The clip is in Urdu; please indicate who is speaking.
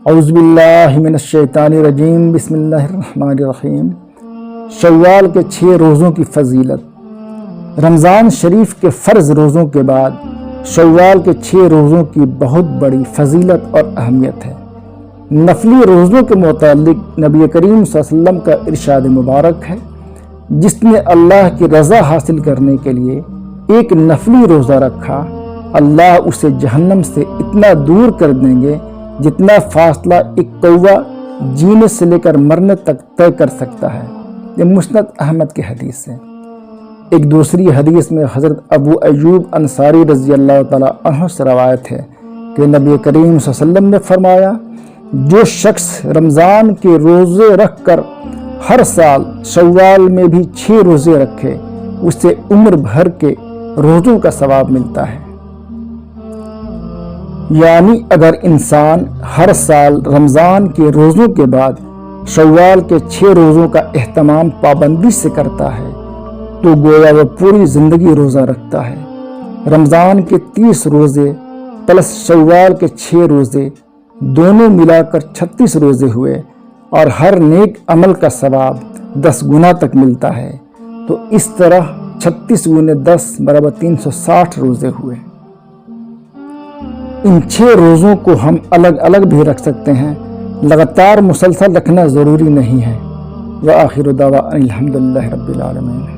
Speaker 1: اعوذ باللہ من الشیطان الرجیم، بسم اللہ الرحمن الرحیم۔ شوال کے 6 روزوں کی فضیلت۔ رمضان شریف کے فرض روزوں کے بعد شوال کے 6 روزوں کی بہت بڑی فضیلت اور اہمیت ہے۔ نفلی روزوں کے متعلق نبی کریم صلی اللہ علیہ وسلم کا ارشاد مبارک ہے، جس نے اللہ کی رضا حاصل کرنے کے لیے ایک نفلی روزہ رکھا، اللہ اسے جہنم سے اتنا دور کر دیں گے جتنا فاصلہ ایک کوا جینے سے لے کر مرنے تک طے کر سکتا ہے۔ یہ مسند احمد کی حدیث ہے۔ ایک دوسری حدیث میں حضرت ابو ایوب انصاری رضی اللہ تعالیٰ عنہ سے روایت ہے کہ نبی کریم صلی اللہ علیہ وسلم نے فرمایا، جو شخص رمضان کے روزے رکھ کر ہر سال شوال میں بھی 6 روزے رکھے، اسے عمر بھر کے روزوں کا ثواب ملتا ہے۔ یعنی اگر انسان ہر سال رمضان کے روزوں کے بعد شوال کے 6 روزوں کا اہتمام پابندی سے کرتا ہے تو گویا وہ پوری زندگی روزہ رکھتا ہے۔ رمضان کے 30 روزے پلس شوال کے 6 روزے دونوں ملا کر 36 روزے ہوئے، اور ہر نیک عمل کا ثواب 10 گنا تک ملتا ہے۔ تو اس طرح 36 × 10 = 360 روزے ہوئے۔ ان 6 روزوں کو ہم الگ الگ بھی رکھ سکتے ہیں، لگاتار مسلسل رکھنا ضروری نہیں ہے۔ وآخر دعوانا الحمدللہ رب العالمین۔